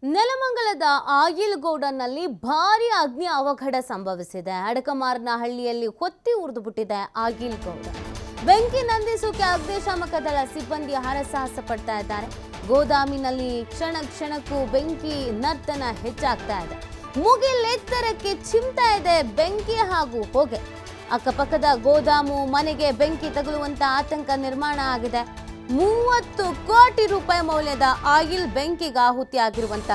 ನೆಲಮಂಗಲದ oil ಗೋಡನ್ನಲ್ಲಿ ಭಾರೀ ಅಗ್ನಿ ಅವಘಡ ಸಂಭವಿಸಿದೆ. ಅಡಕಮಾರನಹಳ್ಳಿಯಲ್ಲಿ ಹೊತ್ತಿ ಉರಿದು ಬಿಟ್ಟಿದೆ ಆಯಿಲ್ ಗೋಡನ್. ಬೆಂಕಿ ನಂದಿಸೋಕೆ ಅಗ್ನಿಶಾಮಕ ದಳ ಸಿಬ್ಬಂದಿ ಹರಸಾಹಸ ಪಡ್ತಾ ಇದ್ದಾರೆ. ಗೋದಾಮಿನಲ್ಲಿ ಕ್ಷಣ ಕ್ಷಣಕ್ಕೂ ಬೆಂಕಿ ನರ್ತನ ಹೆಚ್ಚಾಗ್ತಾ ಇದೆ. ಮುಗಿಲೆತ್ತರಕ್ಕೆ ಚಿಮ್ತಾ ಇದೆ ಬೆಂಕಿ ಹಾಗೂ ಹೊಗೆ. ಅಕ್ಕಪಕ್ಕದ ಗೋದಾಮು ಮನೆಗೆ ಬೆಂಕಿ ತಗುಲುವಂತ ಆತಂಕ ನಿರ್ಮಾಣ ಆಗಿದೆ. 30 ಕೋಟಿ ರೂಪಾಯಿ ಮೌಲ್ಯದ ಆಯಿಲ್ ಬೆಂಕಿಗೆ ಆಹುತಿಯಾಗಿರುವಂತ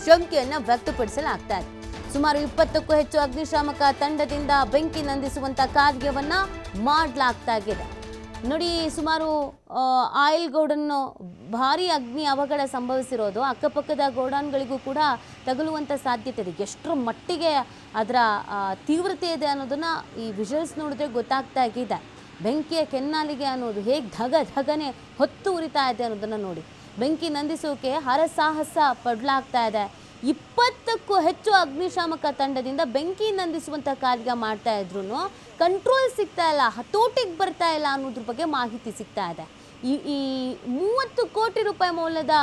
ಶಂಕೆಯನ್ನು ವ್ಯಕ್ತಪಡಿಸಲಾಗ್ತಾ ಇದೆ. ಸುಮಾರು 20ಕ್ಕೂ ಹೆಚ್ಚು ಅಗ್ನಿಶಾಮಕ ತಂಡದಿಂದ ಬೆಂಕಿ ನಂದಿಸುವಂತ ಕಾರ್ಯವನ್ನ ಮಾಡಲಾಗ್ತಾ ಇದೆ. ನೋಡಿ, ಸುಮಾರು ಆಯಿಲ್ ಗೋಡನ್ ಭಾರಿ ಅಗ್ನಿ ಅವಘಡ ಸಂಭವಿಸಿರೋದು. ಅಕ್ಕಪಕ್ಕದ ಗೋಡಾನ್ಗಳಿಗೂ ಕೂಡ ತಗುಲುವಂಥ ಸಾಧ್ಯತೆ ಇದೆ. ಎಷ್ಟರ ಮಟ್ಟಿಗೆ ಅದರ ತೀವ್ರತೆ ಇದೆ ಅನ್ನೋದನ್ನ ಈ ವಿಜುವಲ್ಸ್ ನೋಡಿದ್ರೆ ಗೊತ್ತಾಗ್ತಾ ಇದೆ. ಬೆಂಕಿಯ ಕೆನ್ನಾಲಿಗೆ ಅನ್ನೋದು ಹೇಗೆ ಧಗನೆ ಹೊತ್ತು ಉರಿತಾ ಇದೆ ಅನ್ನೋದನ್ನು ನೋಡಿ. ಬೆಂಕಿ ನಂದಿಸೋಕೆ ಹರಸಾಹಸ ಪಡಲಾಗ್ತಾ ಇದೆ. 20ಕ್ಕೂ ಹೆಚ್ಚು ಅಗ್ನಿಶಾಮಕ ತಂಡದಿಂದ ಬೆಂಕಿ ನಂದಿಸುವಂಥ ಕಾರ್ಯ ಮಾಡ್ತಾ ಇದ್ರು ಕಂಟ್ರೋಲ್ ಸಿಗ್ತಾ ಇಲ್ಲ, ಹತೋಟಿಗೆ ಬರ್ತಾ ಇಲ್ಲ ಅನ್ನೋದ್ರ ಬಗ್ಗೆ ಮಾಹಿತಿ ಸಿಗ್ತಾ ಇದೆ. ಈ 30 ಕೋಟಿ ರೂಪಾಯಿ ಮೌಲ್ಯದ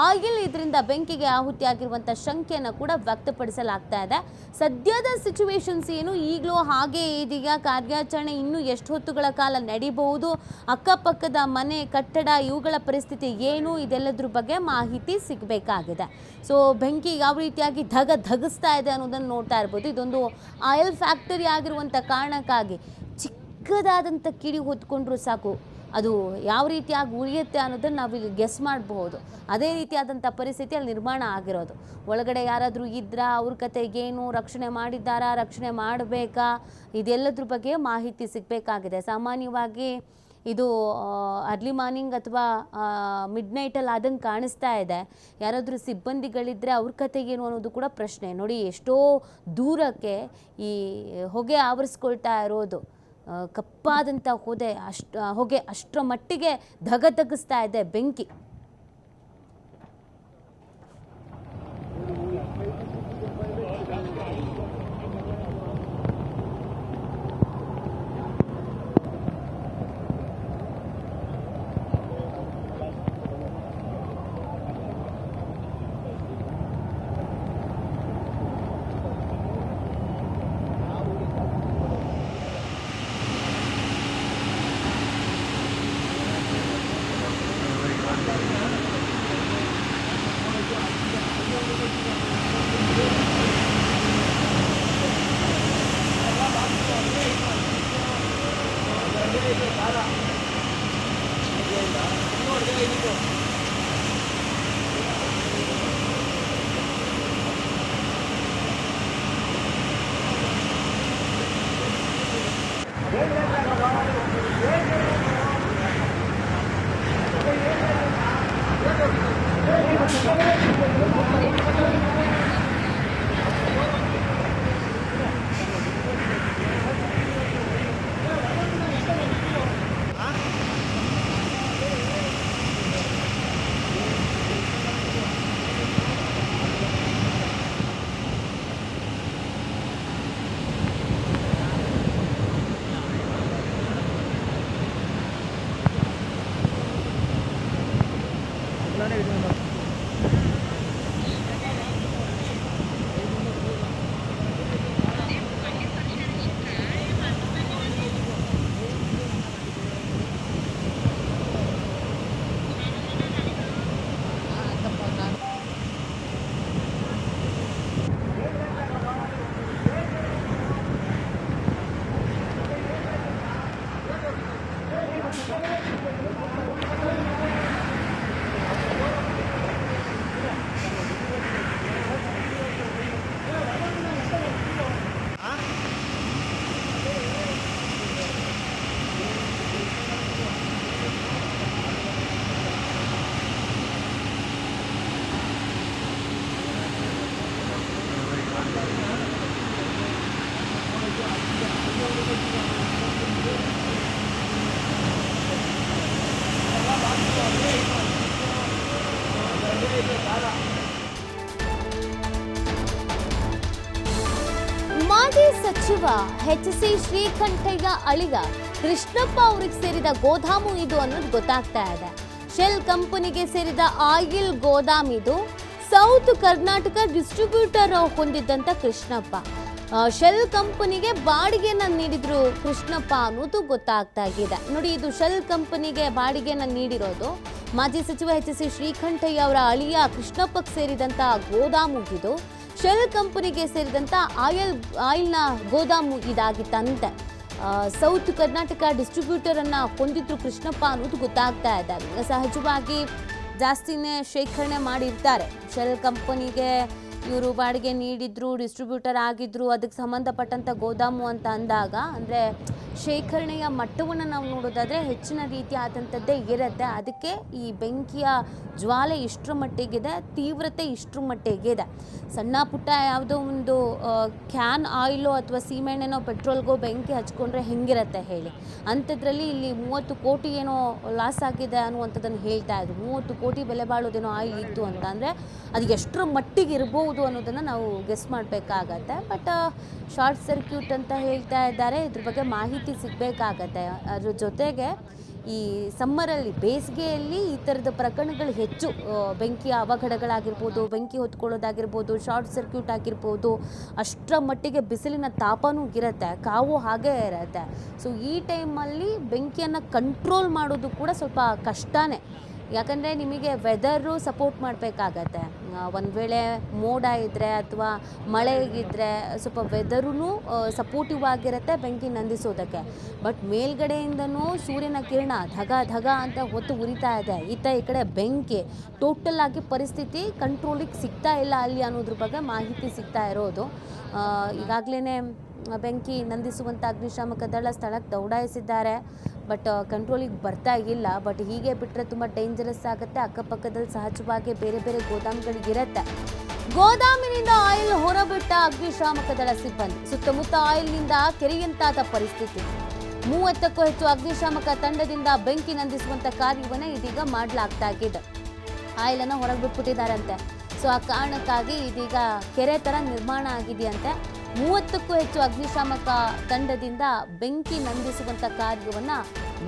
ಆಯಿಲ್ ಇದರಿಂದ ಬೆಂಕಿಗೆ ಆಹುತಿಯಾಗಿರುವಂಥ ಶಂಕೆಯನ್ನು ಕೂಡ ವ್ಯಕ್ತಪಡಿಸಲಾಗ್ತಾ ಇದೆ. ಸದ್ಯದ ಸಿಚುವೇಶನ್ಸ್ ಏನು, ಈಗಲೂ ಹಾಗೆ ಇದೀಗ ಕಾರ್ಯಾಚರಣೆ ಇನ್ನೂ ಎಷ್ಟು ಹೊತ್ತುಗಳ ಕಾಲ ನಡೀಬಹುದು, ಅಕ್ಕಪಕ್ಕದ ಮನೆ ಕಟ್ಟಡ ಇವುಗಳ ಪರಿಸ್ಥಿತಿ ಏನು, ಇದೆಲ್ಲದ್ರ ಬಗ್ಗೆ ಮಾಹಿತಿ ಸಿಗಬೇಕಾಗಿದೆ. ಸೊ ಬೆಂಕಿ ಯಾವ ರೀತಿಯಾಗಿ ಧಗಿಸ್ತಾ ಇದೆ ಅನ್ನೋದನ್ನು ನೋಡ್ತಾ ಇರ್ಬೋದು. ಇದೊಂದು ಆಯಿಲ್ ಫ್ಯಾಕ್ಟರಿ ಆಗಿರುವಂಥ ಕಾರಣಕ್ಕಾಗಿ ಚಿಕ್ಕದಾದಂಥ ಕಿಡಿ ಹೊತ್ಕೊಂಡ್ರೂ ಸಾಕು ಅದು ಯಾವ ರೀತಿಯಾಗಿ ಉರಿಯುತ್ತೆ ಅನ್ನೋದನ್ನು ನಾವಿಲ್ಲಿ ಗೆಸ್ ಮಾಡಬಹುದು. ಅದೇ ರೀತಿಯಾದಂಥ ಪರಿಸ್ಥಿತಿ ಅಲ್ಲಿ ನಿರ್ಮಾಣ ಆಗಿರೋದು. ಒಳಗಡೆ ಯಾರಾದರೂ ಇದ್ರಾ, ಅವ್ರ ಕತೆ ಏನು, ರಕ್ಷಣೆ ಮಾಡಿದ್ದಾರಾ, ರಕ್ಷಣೆ ಮಾಡಬೇಕಾ, ಇದೆಲ್ಲದ್ರ ಬಗ್ಗೆ ಮಾಹಿತಿ ಸಿಗಬೇಕಾಗಿದೆ. ಸಾಮಾನ್ಯವಾಗಿ ಇದು ಅರ್ಲಿ ಮಾರ್ನಿಂಗ್ ಅಥವಾ ಮಿಡ್ ನೈಟಲ್ಲಿ ಆದಂಗೆ ಕಾಣಿಸ್ತಾ ಇದೆ. ಯಾರಾದರೂ ಸಿಬ್ಬಂದಿಗಳಿದ್ದರೆ ಅವ್ರ ಕತೆ ಏನು ಅನ್ನೋದು ಕೂಡ ಪ್ರಶ್ನೆ. ನೋಡಿ, ಎಷ್ಟೋ ದೂರಕ್ಕೆ ಈ ಹೊಗೆ ಆವರಿಸ್ಕೊಳ್ತಾ ಇರೋದು, ಕಪ್ಪಾದಂಥ ಹೊಗೆ ಅಷ್ಟರ ಮಟ್ಟಿಗೆ ಧಗಿಸ್ತಾ ಇದೆ ಬೆಂಕಿ. ಮಾಜಿ ಸಚಿವ ಎಚ್.ಸಿ. ಶ್ರೀಕಂಠಯ್ಯ ಅಳಿಗ ಕೃಷ್ಣಪ್ಪ ಅವರಿಗೆ ಸೇರಿದ ಗೋದಾಮು ಇದು ಅನ್ನೋದು ಗೊತ್ತಾಗ್ತಾ ಇದೆ. ಶೆಲ್ ಕಂಪನಿಗೆ ಸೇರಿದ ಆಯಿಲ್ ಗೋದಾಮ್ ಇದು. ಸೌತ್ ಕರ್ನಾಟಕ ಡಿಸ್ಟ್ರಿಬ್ಯೂಟರ್ ಹೊಂದಿದ್ದಂತ ಕೃಷ್ಣಪ್ಪ ಶೆಲ್ ಕಂಪನಿಗೆ ಬಾಡಿಗೆನ ನೀಡಿದ್ರು ಕೃಷ್ಣಪ್ಪ ಅನ್ನೋದು ಗೊತ್ತಾಗ್ತಾ ಇದೆ. ನೋಡಿ, ಇದು ಶೆಲ್ ಕಂಪನಿಗೆ ಬಾಡಿಗೆನ ನೀಡಿರೋದು ಮಾಜಿ ಸಚಿವ ಎಚ್.ಸಿ. ಶ್ರೀಕಂಠಯ್ಯ ಅವರ ಅಳಿಯ ಕೃಷ್ಣಪ್ಪಕ್ಕೆ ಸೇರಿದಂತ ಗೋದಾಮು ಇದು. ಶೆಲ್ ಕಂಪನಿಗೆ ಸೇರಿದಂತ ಆಯಿಲ್ನ ಗೋದಾಮು ಇದಾಗಿತ್ತಂತೆ. ಸೌತ್ ಕರ್ನಾಟಕ ಡಿಸ್ಟ್ರಿಬ್ಯೂಟರ್ ಅನ್ನ ಹೊಂದಿದ್ರು ಕೃಷ್ಣಪ್ಪ ಅನ್ನೋದು ಗೊತ್ತಾಗ್ತಾ ಇದೆ. ಸಹಜವಾಗಿ ಜಾಸ್ತಿನೇ ಶೇಖರಣೆ ಮಾಡಿರ್ತಾರೆ. ಶೆಲ್ ಕಂಪನಿಗೆ ಇವರು ಬಾಡಿಗೆ ನೀಡಿದ್ರು, ಡಿಸ್ಟ್ರಿಬ್ಯೂಟರ್ ಆಗಿದ್ರು, ಅದಕ್ಕೆ ಸಂಬಂಧಪಟ್ಟಂಥ ಗೋದಾಮು ಅಂತ ಅಂದಾಗ ಅಂದರೆ ಶೇಖರಣೆಯ ಮಟ್ಟವನ್ನು ನಾವು ನೋಡೋದಾದರೆ ಹೆಚ್ಚಿನ ರೀತಿಯಾದಂಥದ್ದೇ ಇರುತ್ತೆ. ಅದಕ್ಕೆ ಈ ಬೆಂಕಿಯ ಜ್ವಾಲೆ ಇಷ್ಟರ ಮಟ್ಟಿಗಿದೆ, ತೀವ್ರತೆ ಇಷ್ಟರ ಮಟ್ಟಿಗಿದೆ. ಸಣ್ಣ ಪುಟ್ಟ ಯಾವುದೋ ಒಂದು ಕ್ಯಾನ್ ಆಯಿಲೋ ಅಥವಾ ಸೀಮೆಣ್ಣೆನೋ ಪೆಟ್ರೋಲ್ಗೋ ಬೆಂಕಿ ಹಚ್ಕೊಂಡ್ರೆ ಹೆಂಗಿರುತ್ತೆ ಹೇಳಿ. ಅಂಥದ್ರಲ್ಲಿ ಇಲ್ಲಿ 30 ಕೋಟಿ ಏನೋ ಲಾಸ್ ಆಗಿದೆ ಅನ್ನುವಂಥದ್ದನ್ನು ಹೇಳ್ತಾ ಇದ್ರು. 30 ಕೋಟಿ ಬೆಲೆ ಬಾಳೋದೇನೋ ಆಯಿಲ್ ಇತ್ತು ಅಂತ ಅಂದರೆ ಅದು ಎಷ್ಟರ ಮಟ್ಟಿಗೆ ಇರ್ಬೋದು ಅನ್ನೋದನ್ನು ನಾವು ಗೆಸ್ ಮಾಡಬೇಕಾಗತ್ತೆ. ಬಟ್ ಶಾರ್ಟ್ ಸರ್ಕ್ಯೂಟ್ ಅಂತ ಹೇಳ್ತಾ ಇದ್ದಾರೆ. ಇದ್ರ ಬಗ್ಗೆ ಮಾಹಿತಿ ಸಿಗಬೇಕಾಗತ್ತೆ. ಅದ್ರ ಜೊತೆಗೆ ಈ ಸಮ್ಮರಲ್ಲಿ, ಬೇಸಿಗೆಯಲ್ಲಿ ಈ ಥರದ ಪ್ರಕರಣಗಳು ಹೆಚ್ಚು. ಬೆಂಕಿಯ ಅವಘಡಗಳಾಗಿರ್ಬೋದು, ಬೆಂಕಿ ಹೊತ್ಕೊಳ್ಳೋದಾಗಿರ್ಬೋದು, ಶಾರ್ಟ್ ಸರ್ಕ್ಯೂಟ್ ಆಗಿರ್ಬೋದು, ಅಷ್ಟರ ಮಟ್ಟಿಗೆ ಬಿಸಿಲಿನ ತಾಪನೂ ಇರುತ್ತೆ, ಕಾವು ಹಾಗೇ ಇರುತ್ತೆ. ಸೊ ಈ ಟೈಮಲ್ಲಿ ಬೆಂಕಿಯನ್ನು ಕಂಟ್ರೋಲ್ ಮಾಡೋದು ಕೂಡ ಸ್ವಲ್ಪ ಕಷ್ಟನೇ. ಯಾಕಂದರೆ ನಿಮಗೆ ವೆದರು ಸಪೋರ್ಟ್ ಮಾಡಬೇಕಾಗತ್ತೆ. ಒಂದು ವೇಳೆ ಮೋಡ ಇದ್ದರೆ ಅಥವಾ ಮಳೆ ಇದ್ದರೆ ಸ್ವಲ್ಪ ವೆದರೂ ಸಪೋರ್ಟಿವ್ ಆಗಿರುತ್ತೆ ಬೆಂಕಿ ನಂದಿಸೋದಕ್ಕೆ. ಬಟ್ ಮೇಲ್ಗಡೆಯಿಂದನೂ ಸೂರ್ಯನ ಕಿರಣ ಧಗ ಧಗ ಅಂತ ಹೊತ್ತು ಉರಿತಾ ಇದೆ. ಈ ಕಡೆ ಬೆಂಕಿ ಟೋಟಲ್ ಆಗಿ ಪರಿಸ್ಥಿತಿ ಕಂಟ್ರೋಲಿಗೆ ಸಿಗ್ತಾ ಇಲ್ಲ ಅಲ್ಲಿ ಅನ್ನೋದ್ರ ಬಗ್ಗೆ ಮಾಹಿತಿ ಸಿಗ್ತಾ ಇರೋದು. ಈಗಾಗಲೇ ಬೆಂಕಿ ನಂದಿಸುವಂಥ ಅಗ್ನಿಶಾಮಕ ದಳ ಸ್ಥಳಕ್ಕೆ ದೌಡಾಯಿಸಿದ್ದಾರೆ. ಬಟ್ ಕಂಟ್ರೋಲಿಗೆ ಬರ್ತಾ ಇಲ್ಲ. ಬಟ್ ಹೀಗೆ ಬಿಟ್ಟರೆ ತುಂಬ ಡೇಂಜರಸ್ ಆಗುತ್ತೆ. ಅಕ್ಕಪಕ್ಕದಲ್ಲಿ ಸಹಜವಾಗಿ ಬೇರೆ ಬೇರೆ ಗೋದಾಮುಗಳಿಗಿರುತ್ತೆ. ಗೋದಾಮಿನಿಂದ ಆಯಿಲ್ ಹೊರಬಿಟ್ಟ ಅಗ್ನಿಶಾಮಕ ದಳ ಸಿಬ್ಬಂದಿ. ಸುತ್ತಮುತ್ತ ಆಯಿಲ್ನಿಂದ ಕೆರೆಯಂತಾದ ಪರಿಸ್ಥಿತಿ. 30ಕ್ಕೂ ಹೆಚ್ಚು ಅಗ್ನಿಶಾಮಕ ತಂಡದಿಂದ ಬೆಂಕಿ ನಂದಿಸುವಂಥ ಕಾರ್ಯವನ್ನು ಇದೀಗ ಮಾಡಲಾಗ್ತಾ ಇದೆ. ಆಯಿಲನ್ನು ಹೊರಗೆ ಬಿಟ್ಬಿಟ್ಟಿದ್ದಾರಂತೆ. ಸೊ ಆ ಕಾರಣಕ್ಕಾಗಿ ಇದೀಗ ಕೆರೆ ಥರ ನಿರ್ಮಾಣ ಆಗಿದೆಯಂತೆ. 30ಕ್ಕೂ ಹೆಚ್ಚು ಅಗ್ನಿಶಾಮಕ ತಂಡದಿಂದ ಬೆಂಕಿ ನಂದಿಸುವಂಥ ಕಾರ್ಯವನ್ನು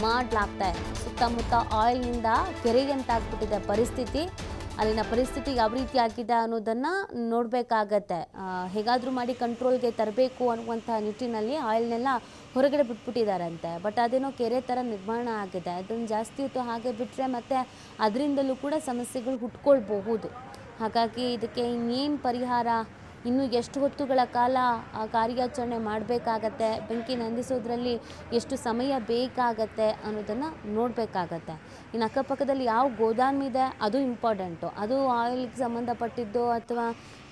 ಮಾಡಲಾಗ್ತಾ ಇದೆ. ಸುತ್ತಮುತ್ತ ಆಯಿಲ್ನಿಂದ ಕೆರೆಯಂತಾಗ್ಬಿಟ್ಟಿದೆ ಪರಿಸ್ಥಿತಿ. ಅಲ್ಲಿನ ಪರಿಸ್ಥಿತಿ ಯಾವ ರೀತಿ ಆಗಿದೆ ಅನ್ನೋದನ್ನು ನೋಡಬೇಕಾಗತ್ತೆ. ಹೇಗಾದರೂ ಮಾಡಿ ಕಂಟ್ರೋಲ್ಗೆ ತರಬೇಕು ಅನ್ನುವಂಥ ನಿಟ್ಟಿನಲ್ಲಿ ಆಯಿಲ್ನೆಲ್ಲ ಹೊರಗಡೆ ಬಿಟ್ಬಿಟ್ಟಿದ್ದಾರಂತೆ. ಬಟ್ ಅದೇನೋ ಕೆರೆ ಥರ ನಿರ್ಮಾಣ ಆಗಿದೆ. ಅದನ್ನು ಜಾಸ್ತಿ ಹೊತ್ತು ಹಾಗೆ ಬಿಟ್ಟರೆ ಮತ್ತು ಅದರಿಂದಲೂ ಕೂಡ ಸಮಸ್ಯೆಗಳು ಹುಟ್ಕೊಳ್ಬಹುದು. ಹಾಗಾಗಿ ಇದಕ್ಕೆ ಇನ್ನೇನು ಪರಿಹಾರ, ಇನ್ನು ಎಷ್ಟು ಹೊತ್ತುಗಳ ಕಾಲ ಕಾರ್ಯಾಚರಣೆ ಮಾಡಬೇಕಾಗತ್ತೆ, ಬೆಂಕಿ ನಂದಿಸೋದ್ರಲ್ಲಿ ಎಷ್ಟು ಸಮಯ ಬೇಕಾಗತ್ತೆ ಅನ್ನೋದನ್ನು ನೋಡಬೇಕಾಗತ್ತೆ. ಇನ್ನು ಅಕ್ಕಪಕ್ಕದಲ್ಲಿ ಯಾವ ಗೋದಾಮಿದೆ ಅದು ಇಂಪಾರ್ಟೆಂಟು. ಅದು ಆಯಿಲ್ಗೆ ಸಂಬಂಧಪಟ್ಟಿದ್ದು ಅಥವಾ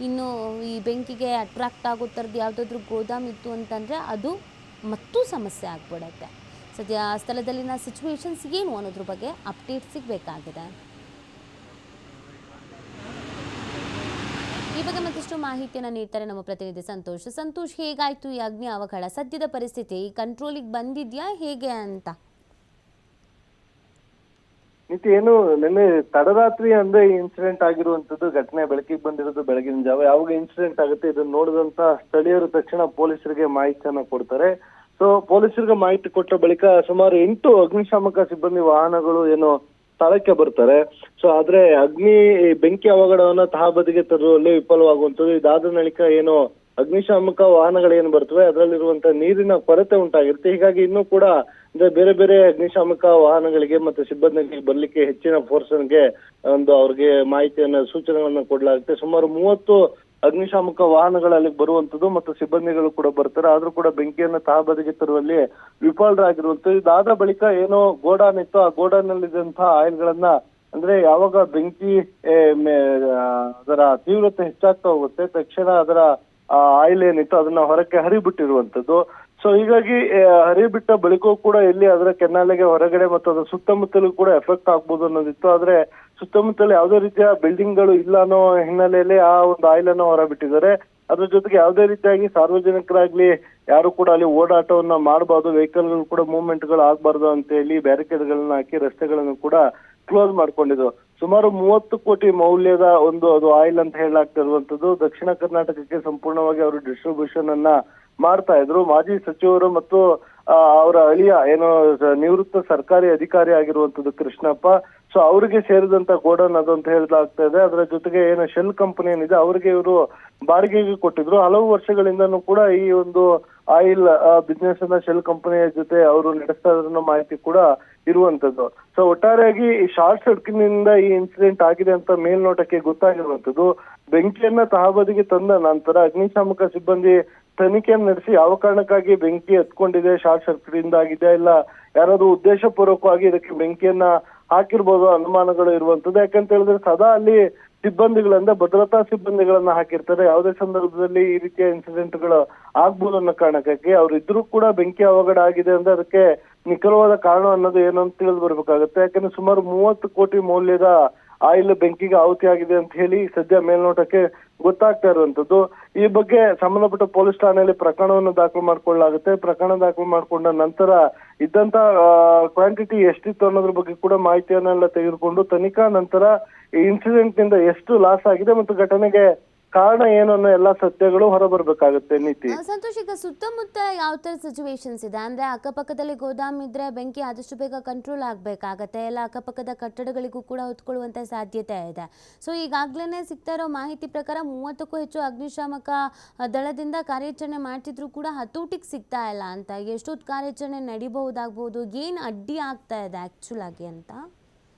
ಇನ್ನು ಈ ಬೆಂಕಿಗೆ ಅಟ್ರಾಕ್ಟ್ ಆಗೋ ಥರದ್ದು ಯಾವುದಾದ್ರೂ ಗೋದಾಮ್ ಇತ್ತು ಅಂತಂದರೆ ಅದು ಮತ್ತೂ ಸಮಸ್ಯೆ ಆಗ್ಬಿಡತ್ತೆ. ಸದ್ಯ ಸ್ಥಳದಲ್ಲಿನ ಸಿಚುವೇಶನ್ಸ್ ಏನು ಅನ್ನೋದ್ರ ಬಗ್ಗೆ ಅಪ್ಡೇಟ್ ಸಿಗಬೇಕಾಗಿದೆ. ಈ ಬಗ್ಗೆ ಮತ್ತಷ್ಟು ಮಾಹಿತಿಯನ್ನು ನೀಡ್ತಾರೆ ನಮ್ಮ ಪ್ರತಿನಿಧಿ ಸಂತೋಷ್, ಹೇಗಾಯ್ತು ಈ ಅಗ್ನಿ ಅವಘಡ? ಸದ್ಯದ ಪರಿಸ್ಥಿತಿ ಕಂಟ್ರೋಲಿಗೆ ಬಂದಿದ್ಯಾ ಹೇಗೆ ಅಂತ? ಏನು ನಿನ್ನೆ ತಡರಾತ್ರಿ ಅಂದ್ರೆ ಇನ್ಸಿಡೆಂಟ್ ಆಗಿರುವಂತದ್ದು, ಘಟನೆ ಬೆಳಕಿಗೆ ಬಂದಿರೋದು ಬೆಳಗಿನ ಜಾವ. ಯಾವಾಗ ಇನ್ಸಿಡೆಂಟ್ ಆಗುತ್ತೆ ಇದನ್ನ ನೋಡಿದಂತ ಸ್ಥಳೀಯರು ತಕ್ಷಣ ಪೊಲೀಸರಿಗೆ ಮಾಹಿತಿಯನ್ನ ಕೊಡ್ತಾರೆ. ಸೊ ಪೊಲೀಸರಿಗೆ ಮಾಹಿತಿ ಕೊಟ್ಟ ಬಳಿಕ ಸುಮಾರು 8 ಅಗ್ನಿಶಾಮಕ ಸಿಬ್ಬಂದಿ ವಾಹನಗಳು ಏನು ಸ್ಥಳಕ್ಕೆ ಬರ್ತಾರೆ. ಸೊ ಆದ್ರೆ ಬೆಂಕಿ ಅವಘಡವನ್ನ ತಹಬದಿಗೆ ತರುವಲ್ಲಿ ವಿಫಲವಾಗುವಂಥದ್ದು. ಇದಾದ ಬಳಿಕ ಏನು ಅಗ್ನಿಶಾಮಕ ವಾಹನಗಳೇನು ಬರ್ತವೆ ಅದರಲ್ಲಿರುವಂತ ನೀರಿನ ಕೊರತೆ ಉಂಟಾಗಿರುತ್ತೆ. ಹೀಗಾಗಿ ಇನ್ನೂ ಕೂಡ ಅಂದ್ರೆ ಬೇರೆ ಬೇರೆ ಅಗ್ನಿಶಾಮಕ ವಾಹನಗಳಿಗೆ ಮತ್ತೆ ಸಿಬ್ಬಂದಿಗಳಿಗೆ ಬರ್ಲಿಕ್ಕೆ ಹೆಚ್ಚಿನ ಫೋರ್ಸ್ಗೆ ಅವ್ರಿಗೆ ಮಾಹಿತಿಯನ್ನ ಸೂಚನೆಗಳನ್ನ ಕೊಡಲಾಗುತ್ತೆ. ಸುಮಾರು 30 ಅಗ್ನಿಶಾಮಕ ವಾಹನಗಳು ಅಲ್ಲಿಗೆ ಬರುವಂತದ್ದು ಮತ್ತು ಸಿಬ್ಬಂದಿಗಳು ಕೂಡ ಬರ್ತಾರೆ. ಆದ್ರೂ ಕೂಡ ಬೆಂಕಿಯನ್ನ ತಹಬದಿಗೆ ತರುವಲ್ಲಿ ವಿಫಲರಾಗಿರುವಂತದ್ದು. ಇದಾದ ಬಳಿಕ ಏನೋ ಗೋಡಾನ್ ಇತ್ತು, ಆ ಗೋಡಾನ್ ನಲ್ಲಿದ್ದಂತಹ ಆಯಿಲ್ಗಳನ್ನ ಅಂದ್ರೆ ಯಾವಾಗ ಬೆಂಕಿ ಅದರ ತೀವ್ರತೆ ಹೆಚ್ಚಾಗ್ತಾ ಹೋಗುತ್ತೆ ತಕ್ಷಣ ಅದರ ಆಯಿಲ್ ಏನಿತ್ತು ಅದನ್ನ ಹೊರಕ್ಕೆ ಹರಿಬಿಟ್ಟಿರುವಂತದ್ದು. ಸೊ ಹೀಗಾಗಿ ಹರಿಬಿಟ್ಟ ಬಳಿಕವೂ ಕೂಡ ಇಲ್ಲಿ ಅದರ ಕೆನಾಲೆಗೆ ಹೊರಗಡೆ ಮತ್ತು ಅದರ ಸುತ್ತಮುತ್ತಲೂ ಕೂಡ ಎಫೆಕ್ಟ್ ಆಗ್ಬೋದು ಅನ್ನೋದಿತ್ತು. ಆದ್ರೆ ಸುತ್ತಮುತ್ತಲು ಯಾವುದೇ ರೀತಿಯ ಬಿಲ್ಡಿಂಗ್ ಗಳು ಇಲ್ಲ ಅನ್ನೋ ಹಿನ್ನೆಲೆಯಲ್ಲಿ ಆ ಒಂದು ಆಯಿಲ್ ಅನ್ನು ಹೊರಬಿಟ್ಟಿದ್ದಾರೆ. ಅದ್ರ ಜೊತೆಗೆ ಯಾವುದೇ ರೀತಿಯಾಗಿ ಸಾರ್ವಜನಿಕರಾಗ್ಲಿ ಯಾರು ಕೂಡ ಅಲ್ಲಿ ಓಡಾಟವನ್ನ ಮಾಡಬಾರ್ದು, ವೆಹಿಕಲ್ ಗಳು ಕೂಡ ಮೂವ್ಮೆಂಟ್ ಗಳು ಆಗ್ಬಾರ್ದು ಅಂತ ಹೇಳಿ ಬ್ಯಾರಿಕೇಡ್ ಗಳನ್ನ ಹಾಕಿ ರಸ್ತೆಗಳನ್ನು ಕೂಡ ಕ್ಲೋಸ್ ಮಾಡ್ಕೊಂಡಿದ್ದು. ಸುಮಾರು 30 ಕೋಟಿ ಮೌಲ್ಯದ ಅದು ಆಯಿಲ್ ಅಂತ ಹೇಳಲಾಗ್ತಿರುವಂತದ್ದು. ದಕ್ಷಿಣ ಕರ್ನಾಟಕಕ್ಕೆ ಸಂಪೂರ್ಣವಾಗಿ ಅವರು ಡಿಸ್ಟ್ರಿಬ್ಯೂಷನ್ ಅನ್ನ ಮಾಡ್ತಾ ಇದ್ರು. ಮಾಜಿ ಸಚಿವರು ಮತ್ತು ಅವರ ಅಳಿಯ ಏನು ನಿವೃತ್ತ ಸರ್ಕಾರಿ ಅಧಿಕಾರಿ ಆಗಿರುವಂತದ್ದು ಕೃಷ್ಣಪ್ಪ. ಸೊ ಅವರಿಗೆ ಸೇರಿದಂತ ಗೋಡನ್ ಅದು ಅಂತ ಹೇಳಲಾಗ್ತಾ ಇದೆ. ಅದರ ಜೊತೆಗೆ ಏನು ಶೆಲ್ ಕಂಪನಿ ಏನಿದೆ ಅವರಿಗೆ ಇವರು ಬಾಡಿಗೆಗೆ ಕೊಟ್ಟಿದ್ರು. ಹಲವು ವರ್ಷಗಳಿಂದನೂ ಕೂಡ ಈ ಒಂದು ಆಯಿಲ್ ಬಿಸ್ನೆಸ್ ಅನ್ನ ಶೆಲ್ ಕಂಪನಿಯ ಜೊತೆ ಅವರು ನಡೆಸ್ತಾ ಇರೋ ಮಾಹಿತಿ ಕೂಡ ಇರುವಂತದ್ದು. ಸೊ ಒಟ್ಟಾರೆಯಾಗಿ ಈ ಶಾರ್ಟ್ ಸರ್ಕ್ಯೂಟ್ ನಿಂದ ಈ ಇನ್ಸಿಡೆಂಟ್ ಆಗಿದೆ ಅಂತ ಮೇಲ್ನೋಟಕ್ಕೆ ಗೊತ್ತಾಗಿರುವಂತದ್ದು. ಬೆಂಕಿಯನ್ನ ತಹಬದಿಗೆ ತಂದ ನಂತರ ಅಗ್ನಿಶಾಮಕ ಸಿಬ್ಬಂದಿ ತನಿಖೆಯನ್ನು ನಡೆಸಿ ಯಾವ ಕಾರಣಕ್ಕಾಗಿ ಬೆಂಕಿ ಹತ್ಕೊಂಡಿದೆ, ಶಾರ್ಟ್ ಸರ್ಕ್ಯೂಟ್ ಇಂದ ಆಗಿದೆ, ಇಲ್ಲ ಯಾರಾದ್ರೂ ಉದ್ದೇಶ ಪೂರ್ವಕವಾಗಿ ಇದಕ್ಕೆ ಬೆಂಕಿಯನ್ನ ಹಾಕಿರ್ಬೋದು ಅನುಮಾನಗಳು ಇರುವಂತದ್ದು. ಯಾಕಂತ ಹೇಳಿದ್ರೆ ಸದಾ ಅಲ್ಲಿ ಸಿಬ್ಬಂದಿಗಳಂದ್ರೆ ಭದ್ರತಾ ಸಿಬ್ಬಂದಿಗಳನ್ನ ಹಾಕಿರ್ತಾರೆ. ಯಾವುದೇ ಸಂದರ್ಭದಲ್ಲಿ ಈ ರೀತಿಯ ಇನ್ಸಿಡೆಂಟ್ಗಳು ಆಗ್ಬೋದು ಅನ್ನೋ ಕಾರಣಕ್ಕಾಗಿ ಅವ್ರಿದ್ರು ಕೂಡ ಬೆಂಕಿ ಅವಘಡ ಆಗಿದೆ ಅಂದ್ರೆ ಅದಕ್ಕೆ ನಿಖರವಾದ ಕಾರಣ ಅನ್ನೋದು ಏನು ಅಂತ ತಿಳಿದು ಬರ್ಬೇಕಾಗುತ್ತೆ. ಯಾಕಂದ್ರೆ ಸುಮಾರು 30 ಕೋಟಿ ಮೌಲ್ಯದ ಆಯಿಲ್ ಬೆಂಕಿಗೆ ಆಹುತಿ ಆಗಿದೆ ಅಂತ ಹೇಳಿ ಸದ್ಯ ಮೇಲ್ನೋಟಕ್ಕೆ ಗೊತ್ತಾಗ್ತಾ ಇರುವಂತದ್ದು. ಈ ಬಗ್ಗೆ ಸಂಬಂಧಪಟ್ಟ ಪೊಲೀಸ್ ಠಾಣೆಯಲ್ಲಿ ಪ್ರಕರಣವನ್ನು ದಾಖಲು ಮಾಡ್ಕೊಳ್ಳಲಾಗುತ್ತೆ. ಪ್ರಕರಣ ದಾಖಲು ಮಾಡಿಕೊಂಡ ನಂತರ ಇದ್ದಂತ ಕ್ವಾಂಟಿಟಿ ಎಷ್ಟಿತ್ತು ಅನ್ನೋದ್ರ ಬಗ್ಗೆ ಕೂಡ ಮಾಹಿತಿಯನ್ನೆಲ್ಲ ತೆಗೆದುಕೊಂಡು ತನಿಖಾ ನಂತರ ಈ ಇನ್ಸಿಡೆಂಟ್ ನಿಂದ ಎಷ್ಟು ಲಾಸ್ ಆಗಿದೆ ಮತ್ತು ಘಟನೆಗೆ ಕಾರಣ ಏನು ಅನ್ನೋ ಎಲ್ಲಾ ಸತ್ಯಗಳು ಹೊರಬರ್ಬೇಕಾಗುತ್ತೆ. ನೀತಿ ಸಂತೋಷ್, ಈಗ ಸುತ್ತಮುತ್ತ ಯಾವ ತರ ಸಿಚುವೇಶನ್ಸ್ ಇದೆ ಅಂದ್ರೆ ಅಕ್ಕಪಕ್ಕದಲ್ಲಿ ಗೋದಾಮ್ ಇದ್ರೆ ಬೆಂಕಿ ಆದಷ್ಟು ಬೇಗ ಕಂಟ್ರೋಲ್ ಆಗ್ಬೇಕಾಗತ್ತೆ, ಎಲ್ಲ ಅಕ್ಕಪಕ್ಕದ ಕಟ್ಟಡಗಳಿಗೂ ಕೂಡ ಹೊತ್ಕೊಳ್ಳುವಂತ ಸಾಧ್ಯತೆ ಇದೆ. ಸೊ ಈಗಾಗ್ಲೇ ಸಿಗ್ತಾ ಇರೋ ಮಾಹಿತಿ ಪ್ರಕಾರ 30ಕ್ಕೂ ಹೆಚ್ಚು ಅಗ್ನಿಶಾಮಕ ದಳದಿಂದ ಕಾರ್ಯಾಚರಣೆ ಮಾಡ್ತಿದ್ರು ಕೂಡ ಹತೋಟಿಗೆ ಸಿಗ್ತಾ ಇಲ್ಲ ಅಂತ. ಎಷ್ಟೊತ್ತು ಕಾರ್ಯಾಚರಣೆ ನಡಿಬಹುದಾಗ್ಬೋದು, ಏನ್ ಅಡ್ಡಿ ಆಗ್ತಾ ಇದೆ ಆಕ್ಚುಲ್ ಆಗಿ ಅಂತ?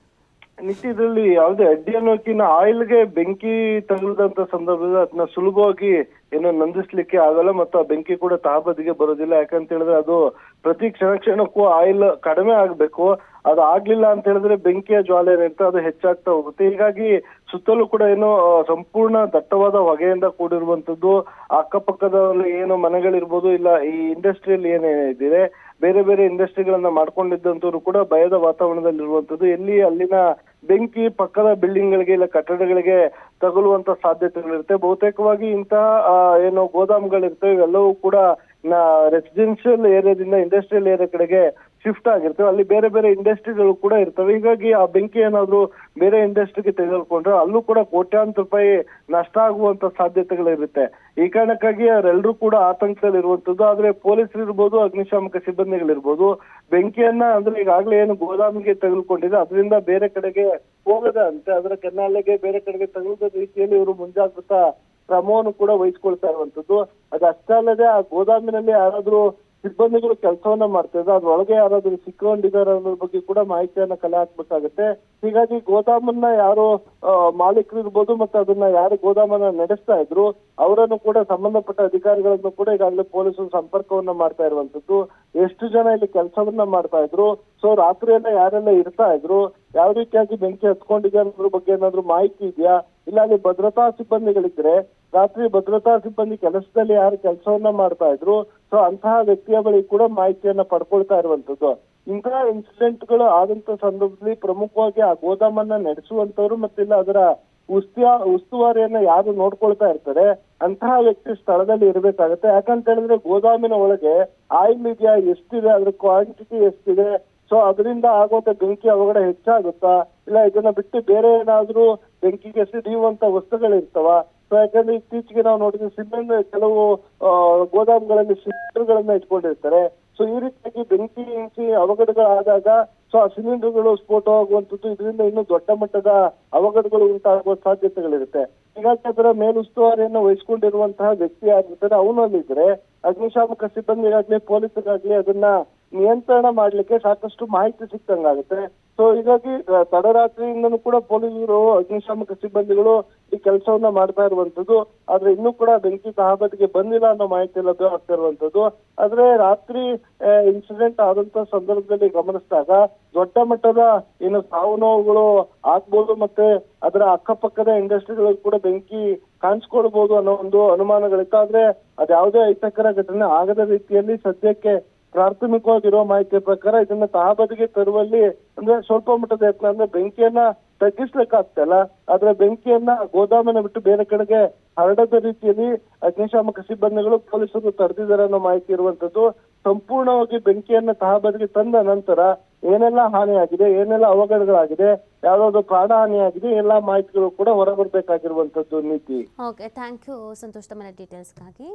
ನಿತ್ಯದಲ್ಲಿ ಯಾವುದೇ ಅಡ್ಡಿ ಅನ್ನೋಕಿನ್ನ ಆಯಿಲ್ಗೆ ಬೆಂಕಿ ತಗುಲದಂತ ಸಂದರ್ಭದಲ್ಲಿ ಅದನ್ನ ಸುಲಭವಾಗಿ ಏನೋ ನಂದಿಸ್ಲಿಕ್ಕೆ ಆಗಲ್ಲ ಮತ್ತು ಆ ಬೆಂಕಿ ಕೂಡ ತಹಬದಿಗೆ ಬರೋದಿಲ್ಲ. ಯಾಕಂತ ಹೇಳಿದ್ರೆ ಅದು ಪ್ರತಿ ಕ್ಷಣಕ್ಕೂ ಆಯಿಲ್ ಕಡಿಮೆ ಆಗ್ಬೇಕು. ಅದು ಆಗ್ಲಿಲ್ಲ ಅಂತ ಹೇಳಿದ್ರೆ ಬೆಂಕಿಯ ಜ್ವಾಲೆ ಏನಿರುತ್ತೆ ಅದು ಹೆಚ್ಚಾಗ್ತಾ ಹೋಗುತ್ತೆ. ಹೀಗಾಗಿ ಸುತ್ತಲೂ ಕೂಡ ಏನೋ ಸಂಪೂರ್ಣ ದಟ್ಟವಾದ ಹೊಗೆಯಿಂದ ಕೂಡಿರುವಂತದ್ದು. ಅಕ್ಕಪಕ್ಕದಲ್ಲಿ ಏನು ಮನೆಗಳಿರ್ಬೋದು, ಇಲ್ಲ ಈ ಇಂಡಸ್ಟ್ರಿಯಲ್ಲಿ ಏನೇನಿದೆ ಬೇರೆ ಬೇರೆ ಇಂಡಸ್ಟ್ರಿಗಳನ್ನ ಮಾಡ್ಕೊಂಡಿದ್ದಂತವ್ರು ಕೂಡ ಭಯದ ವಾತಾವರಣದಲ್ಲಿರುವಂತದ್ದು. ಎಲ್ಲಿ ಅಲ್ಲಿನ ಬೆಂಕಿ ಪಕ್ಕದ ಬಿಲ್ಡಿಂಗ್ ಗಳಿಗೆ ಇಲ್ಲ ಕಟ್ಟಡಗಳಿಗೆ ತಗುಲುವಂತ ಸಾಧ್ಯತೆಗಳಿರುತ್ತೆ. ಬಹುತೇಕವಾಗಿ ಇಂತಹ ಏನು ಗೋದಾಮ್ಗಳಿರ್ತವೆ ಇವೆಲ್ಲವೂ ಕೂಡ ರೆಸಿಡೆನ್ಷಿಯಲ್ ಏರಿಯಾದಿಂದ ಇಂಡಸ್ಟ್ರಿಯಲ್ ಏರಿಯಾ ಕಡೆಗೆ ಶಿಫ್ಟ್ ಆಗಿರ್ತವೆ. ಅಲ್ಲಿ ಬೇರೆ ಬೇರೆ ಇಂಡಸ್ಟ್ರಿಗಳು ಕೂಡ ಇರ್ತವೆ. ಹೀಗಾಗಿ ಆ ಬೆಂಕಿ ಏನಾದ್ರು ಬೇರೆ ಇಂಡಸ್ಟ್ರಿಗೆ ತೆಗೆದುಕೊಂಡ್ರೆ ಅಲ್ಲೂ ಕೂಡ ಕೋಟ್ಯಾಂತರ ರೂಪಾಯಿ ನಷ್ಟ ಆಗುವಂತ ಸಾಧ್ಯತೆಗಳಿರುತ್ತೆ. ಈ ಕಾರಣಕ್ಕಾಗಿ ಅವರೆಲ್ಲರೂ ಕೂಡ ಆತಂಕದಲ್ಲಿ ಇರುವಂತದ್ದು. ಆದ್ರೆ ಪೊಲೀಸರು ಇರ್ಬೋದು, ಅಗ್ನಿಶಾಮಕ ಸಿಬ್ಬಂದಿಗಳಿರ್ಬೋದು, ಬೆಂಕಿಯನ್ನ ಅಂದ್ರೆ ಈಗಾಗಲೇ ಏನು ಗೋದಾಮಿಗೆ ತೆಗೆದುಕೊಂಡಿದೆ ಅದರಿಂದ ಬೇರೆ ಕಡೆಗೆ ಹೋಗದ ಅಂತೆ ಅದರ ಕೆನ್ನಾಲೆಗೆ ಬೇರೆ ಕಡೆಗೆ ತಗುಲದ ರೀತಿಯಲ್ಲಿ ಇವರು ಮುಂಜಾಗ್ರತಾ ಕ್ರಮವನ್ನು ಕೂಡ ವಹಿಸ್ಕೊಳ್ತಾ ಇರುವಂತದ್ದು. ಅದಷ್ಟೇ ಅಲ್ಲದೆ ಆ ಗೋದಾಮಿನಲ್ಲಿ ಯಾರಾದ್ರೂ ಸಿಬ್ಬಂದಿಗಳು ಕೆಲಸವನ್ನ ಮಾಡ್ತಾ ಇದ್ದಾರೆ, ಅದ್ರೊಳಗೆ ಯಾರಾದ್ರೂ ಸಿಕ್ಕೊಂಡಿದ್ದಾರೆ ಅನ್ನೋದ್ರ ಬಗ್ಗೆ ಕೂಡ ಮಾಹಿತಿಯನ್ನ ಕಲೆ ಹಾಕ್ಬೇಕಾಗತ್ತೆ. ಹೀಗಾಗಿ ಗೋದಾಮನ್ನ ಯಾರು ಮಾಲೀಕರು ಇರ್ಬೋದು ಮತ್ತೆ ಅದನ್ನ ಯಾರು ಗೋದಾಮನ್ನ ನಡೆಸ್ತಾ ಇದ್ರು ಅವರನ್ನು ಕೂಡ ಸಂಬಂಧಪಟ್ಟ ಅಧಿಕಾರಿಗಳನ್ನು ಕೂಡ ಈಗಾಗಲೇ ಪೊಲೀಸರು ಸಂಪರ್ಕವನ್ನ ಮಾಡ್ತಾ ಇರುವಂತದ್ದು. ಎಷ್ಟು ಜನ ಇಲ್ಲಿ ಕೆಲಸವನ್ನ ಮಾಡ್ತಾ ಇದ್ರು, ಸೊ ರಾತ್ರಿ ಎಲ್ಲ ಯಾರೆಲ್ಲ ಇರ್ತಾ ಇದ್ರು, ಯಾವ ರೀತಿಯಾಗಿ ಬೆಂಕಿ ಹತ್ಕೊಂಡಿದೆ ಅನ್ನೋದ್ರ ಬಗ್ಗೆ ಏನಾದ್ರು ಮಾಹಿತಿ ಇದೆಯಾ, ಇಲ್ಲ ಅಲ್ಲಿ ಭದ್ರತಾ ಸಿಬ್ಬಂದಿಗಳಿದ್ರೆ ರಾತ್ರಿ ಭದ್ರತಾ ಸಿಬ್ಬಂದಿ ಕೆಲಸದಲ್ಲಿ ಯಾರು ಕೆಲಸವನ್ನ ಮಾಡ್ತಾ ಇದ್ರು ಸೊ ಅಂತಹ ವ್ಯಕ್ತಿಯ ಬಳಿ ಕೂಡ ಮಾಹಿತಿಯನ್ನ ಪಡ್ಕೊಳ್ತಾ ಇರುವಂತದ್ದು. ಇಂತಹ ಇನ್ಸಿಡೆಂಟ್ಗಳು ಆದಂತ ಸಂದರ್ಭದಲ್ಲಿ ಪ್ರಮುಖವಾಗಿ ಆ ಗೋದಾಮನ್ನ ನಡೆಸುವಂತವ್ರು ಮತ್ತಿಲ್ಲ ಅದರ ಉಸ್ತುವಾರಿಯನ್ನ ಯಾರು ನೋಡ್ಕೊಳ್ತಾ ಇರ್ತಾರೆ ಅಂತಹ ವ್ಯಕ್ತಿ ಸ್ಥಳದಲ್ಲಿ ಇರ್ಬೇಕಾಗತ್ತೆ. ಯಾಕಂತ ಹೇಳಿದ್ರೆ ಗೋದಾಮಿನ ಒಳಗೆ ಆಯಿಲ್ ಇದೆಯಾ, ಎಷ್ಟಿದೆ, ಅದ್ರ ಕ್ವಾಂಟಿಟಿ ಎಷ್ಟಿದೆ, ಸೊ ಅದರಿಂದ ಆಗುವಂತ ಬೆಂಕಿ ಅವಘಡ ಹೆಚ್ಚಾಗುತ್ತಾ, ಇಲ್ಲ ಇದನ್ನ ಬಿಟ್ಟು ಬೇರೆ ಏನಾದ್ರೂ ಬೆಂಕಿಗೆ ಸಿಡಿಯುವಂತ ವಸ್ತುಗಳಿರ್ತಾವ. ಸೊ ಯಾಕಂದ್ರೆ ಇತ್ತೀಚೆಗೆ ನಾವು ನೋಡಿದ್ವಿ ಸಿಲಿಂಡರ್ ಕೆಲವು ಗೋದಾಮ್ಗಳಲ್ಲಿ ಸಿಲಿಂಡರ್ಗಳನ್ನ ಇಟ್ಕೊಂಡಿರ್ತಾರೆ. ಸೊ ಈ ರೀತಿಯಾಗಿ ಬೆಂಕಿ ಹಿಂಸಿ ಅವಘಡಗಳಾದಾಗ ಸೊ ಆ ಸಿಲಿಂಡರ್ಗಳು ಸ್ಫೋಟ ಆಗುವಂತದ್ದು, ಇದರಿಂದ ಇನ್ನೂ ದೊಡ್ಡ ಮಟ್ಟದ ಅವಘಡಗಳು ಉಂಟಾಗುವ ಸಾಧ್ಯತೆಗಳಿರುತ್ತೆ. ಹೀಗಾಗಿ ಅದರ ಮೇಲುಸ್ತುವಾರಿಯನ್ನು ವಹಿಸಿಕೊಂಡಿರುವಂತಹ ವ್ಯಕ್ತಿ ಆಗಿರ್ತಾರೆ ಅವನಲ್ಲಿದ್ರೆ ಅಗ್ನಿಶಾಮಕ ಸಿಬ್ಬಂದಿಗಾಗ್ಲಿ ಪೊಲೀಸರಿಗಾಗ್ಲಿ ಅದನ್ನ ನಿಯಂತ್ರಣ ಮಾಡ್ಲಿಕ್ಕೆ ಸಾಕಷ್ಟು ಮಾಹಿತಿ ಸಿಕ್ತಂಗಾಗುತ್ತೆ. ಸೊ ಹೀಗಾಗಿ ತಡರಾತ್ರಿಯಿಂದನೂ ಕೂಡ ಪೊಲೀಸರು ಅಗ್ನಿಶಾಮಕ ಸಿಬ್ಬಂದಿಗಳು ಈ ಕೆಲಸವನ್ನ ಮಾಡ್ತಾ ಇರುವಂತದ್ದು. ಆದ್ರೆ ಇನ್ನೂ ಕೂಡ ಬೆಂಕಿ ತಹಬದಿಗೆ ಬಂದಿಲ್ಲ ಅನ್ನೋ ಮಾಹಿತಿ ಲಭ್ಯವಾಗ್ತಾ ಇರುವಂತದ್ದು. ಆದ್ರೆ ರಾತ್ರಿ ಇನ್ಸಿಡೆಂಟ್ ಆದಂತ ಸಂದರ್ಭದಲ್ಲಿ ಗಮನಿಸಿದಾಗ ದೊಡ್ಡ ಮಟ್ಟದ ಏನು ಸಾವು ನೋವುಗಳು ಆಗ್ಬೋದು ಮತ್ತೆ ಅದರ ಅಕ್ಕಪಕ್ಕದ ಇಂಡಸ್ಟ್ರಿಗಳು ಕೂಡ ಬೆಂಕಿ ಕಾಣಿಸ್ಕೊಳ್ಬಹುದು ಅನ್ನೋ ಒಂದು ಅನುಮಾನಗಳಿತ್ತು. ಆದ್ರೆ ಅದ್ಯಾವುದೇ ಅಹಿತಕರ ಘಟನೆ ಆಗದ ರೀತಿಯಲ್ಲಿ ಸದ್ಯಕ್ಕೆ ಪ್ರಾಥಮಿಕವಾಗಿರುವ ಮಾಹಿತಿಯ ಪ್ರಕಾರ ಇದನ್ನ ತಹಬದಿಗೆ ತರುವಲ್ಲಿ ಅಂದ್ರೆ ಸ್ವಲ್ಪ ಮಟ್ಟದ ಯತ್ನ ಅಂದ್ರೆ ಬೆಂಕಿಯನ್ನ ತಗ್ಗಿಸ್ಲಿಕ್ಕಾಗ್ತಲ್ಲ, ಆದ್ರೆ ಬೆಂಕಿಯನ್ನ ಗೋದಾಮನ್ನ ಬಿಟ್ಟು ಬೇರೆ ಕಡೆಗೆ ಹರಡದ ರೀತಿಯಲ್ಲಿ ಅಗ್ನಿಶಾಮಕ ಸಿಬ್ಬಂದಿಗಳು ಪೊಲೀಸರು ತಡೆದಿದ್ದಾರೆ ಅನ್ನೋ ಮಾಹಿತಿ ಇರುವಂತದ್ದು. ಸಂಪೂರ್ಣವಾಗಿ ಬೆಂಕಿಯನ್ನ ತಹಬದಿಗೆ ತಂದ ನಂತರ ಏನೆಲ್ಲ ಹಾನಿಯಾಗಿದೆ, ಏನೆಲ್ಲ ಅವಘಡಗಳಾಗಿದೆ, ಯಾವ್ದಾದ್ರು ಪ್ರಾಣ ಹಾನಿಯಾಗಿದೆ, ಎಲ್ಲಾ ಮಾಹಿತಿಗಳು ಕೂಡ ಹೊರಬರ್ಬೇಕಾಗಿರುವಂತದ್ದು. ನೀತಿ. ಓಕೆ, ಥ್ಯಾಂಕ್ ಯು ಸಂತೋಷ್ ತಮ್ಮ ಡೀಟೇಲ್ಸ್ಗಾಗಿ.